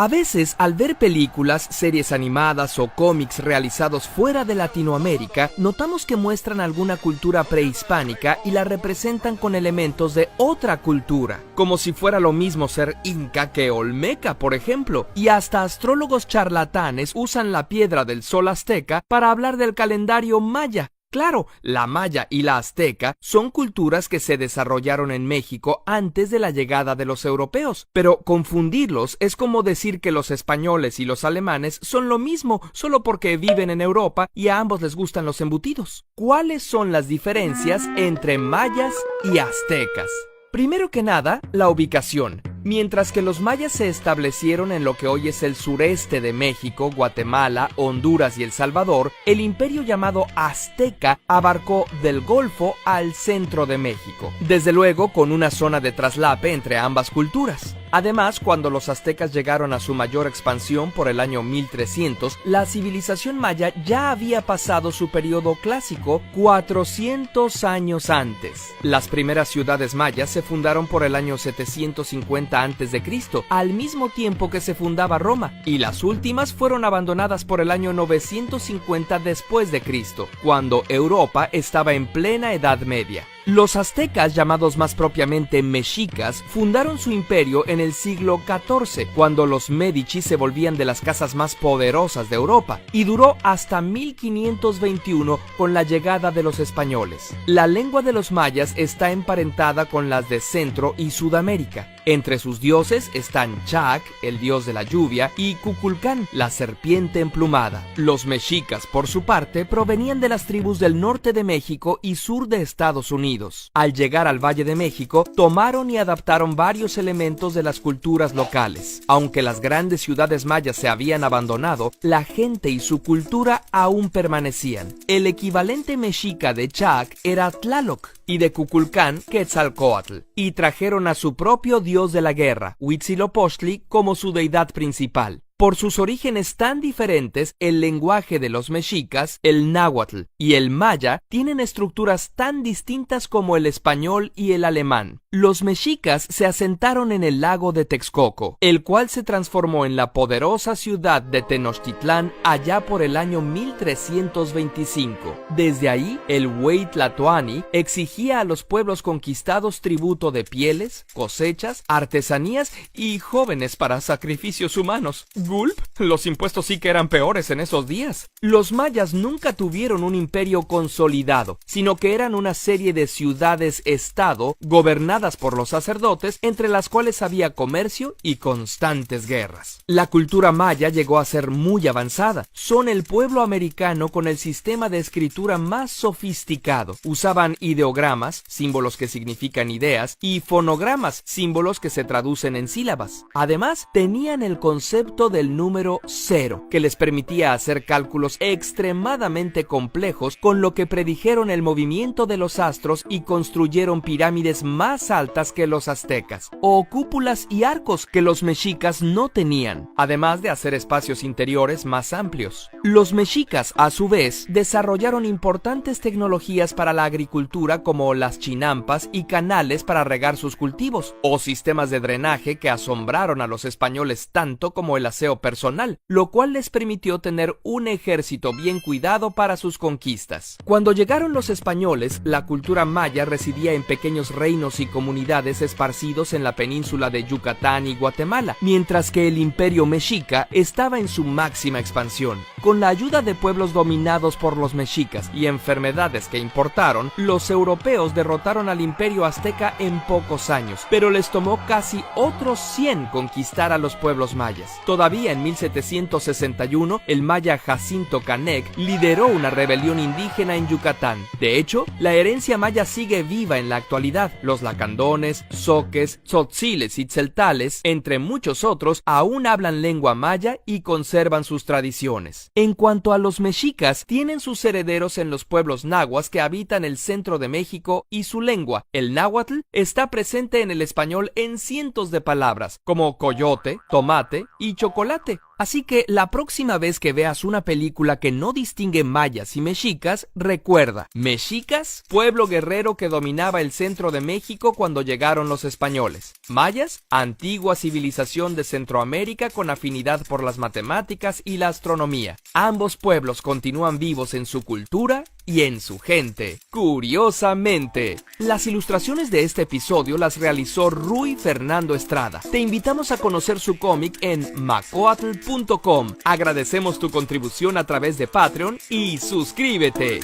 A veces, al ver películas, series animadas o cómics realizados fuera de Latinoamérica, notamos que muestran alguna cultura prehispánica y la representan con elementos de otra cultura, como si fuera lo mismo ser inca que olmeca, por ejemplo, y hasta astrólogos charlatanes usan la piedra del sol azteca para hablar del calendario maya. Claro, la maya y la azteca son culturas que se desarrollaron en México antes de la llegada de los europeos, pero confundirlos es como decir que los españoles y los alemanes son lo mismo solo porque viven en Europa y a ambos les gustan los embutidos. ¿Cuáles son las diferencias entre mayas y aztecas? Primero que nada, la ubicación. Mientras que los mayas se establecieron en lo que hoy es el sureste de México, Guatemala, Honduras y El Salvador, el imperio llamado azteca abarcó del Golfo al centro de México, desde luego con una zona de traslape entre ambas culturas. Además, cuando los aztecas llegaron a su mayor expansión por el año 1300, la civilización maya ya había pasado su periodo clásico 400 años antes. Las primeras ciudades mayas se fundaron por el año 750 a.C., al mismo tiempo que se fundaba Roma, y las últimas fueron abandonadas por el año 950 después de Cristo, cuando Europa estaba en plena Edad Media. Los aztecas, llamados más propiamente mexicas, fundaron su imperio en el siglo XIV, cuando los Médici se volvían de las casas más poderosas de Europa, y duró hasta 1521 con la llegada de los españoles. La lengua de los mayas está emparentada con las de Centro y Sudamérica. Entre sus dioses están Chac, el dios de la lluvia, y Cuculcán, la serpiente emplumada. Los mexicas, por su parte, provenían de las tribus del norte de México y sur de Estados Unidos. Al llegar al Valle de México, tomaron y adaptaron varios elementos de las culturas locales. Aunque las grandes ciudades mayas se habían abandonado, la gente y su cultura aún permanecían. El equivalente mexica de Chac era Tlaloc, y de Cuculcán, Quetzalcóatl, y trajeron a su propio dios de la guerra, Huitzilopochtli, como su deidad principal. Por sus orígenes tan diferentes, el lenguaje de los mexicas, el náhuatl y el maya, tienen estructuras tan distintas como el español y el alemán. Los mexicas se asentaron en el lago de Texcoco, el cual se transformó en la poderosa ciudad de Tenochtitlán allá por el año 1325. Desde ahí, el Huey Tlatoani exigía a los pueblos conquistados tributo de pieles, cosechas, artesanías y jóvenes para sacrificios humanos. ¿Gulp? Los impuestos sí que eran peores en esos días. Los mayas nunca tuvieron un imperio consolidado, sino que eran una serie de ciudades-estado gobernadas por los sacerdotes, entre las cuales había comercio y constantes guerras. La cultura maya llegó a ser muy avanzada. Son el pueblo americano con el sistema de escritura más sofisticado. Usaban ideogramas, símbolos que significan ideas, y fonogramas, símbolos que se traducen en sílabas. Además, tenían el concepto del número 0, que les permitía hacer cálculos extremadamente complejos, con lo que predijeron el movimiento de los astros y construyeron pirámides más altas que los aztecas, o cúpulas y arcos que los mexicas no tenían, además de hacer espacios interiores más amplios. Los mexicas, a su vez, desarrollaron importantes tecnologías para la agricultura, como las chinampas y canales para regar sus cultivos, o sistemas de drenaje que asombraron a los españoles tanto como el aseo personal, lo cual les permitió tener un ejército bien cuidado para sus conquistas. Cuando llegaron los españoles, la cultura maya residía en pequeños reinos y comunidades esparcidos en la península de Yucatán y Guatemala, mientras que el imperio mexica estaba en su máxima expansión. Con la ayuda de pueblos dominados por los mexicas y enfermedades que importaron, los europeos derrotaron al imperio azteca en pocos años, pero les tomó casi otros 100 conquistar a los pueblos mayas. Todavía en 1761, el maya Jacinto Canec lideró una rebelión indígena en Yucatán. De hecho, la herencia maya sigue viva en la actualidad. Los lacandones, zoques, tzotziles y tzeltales, entre muchos otros, aún hablan lengua maya y conservan sus tradiciones. En cuanto a los mexicas, tienen sus herederos en los pueblos nahuas que habitan el centro de México, y su lengua, el náhuatl, está presente en el español en cientos de palabras, como coyote, tomate y chocolate. Así que la próxima vez que veas una película que no distingue mayas y mexicas, recuerda, mexicas, pueblo guerrero que dominaba el centro de México cuando llegaron los españoles. Mayas, antigua civilización de Centroamérica con afinidad por las matemáticas y la astronomía. Ambos pueblos continúan vivos en su cultura y en su gente. Curiosamente, las ilustraciones de este episodio las realizó Rui Fernando Estrada. Te invitamos a conocer su cómic en macoatl.com. Agradecemos tu contribución a través de Patreon y suscríbete.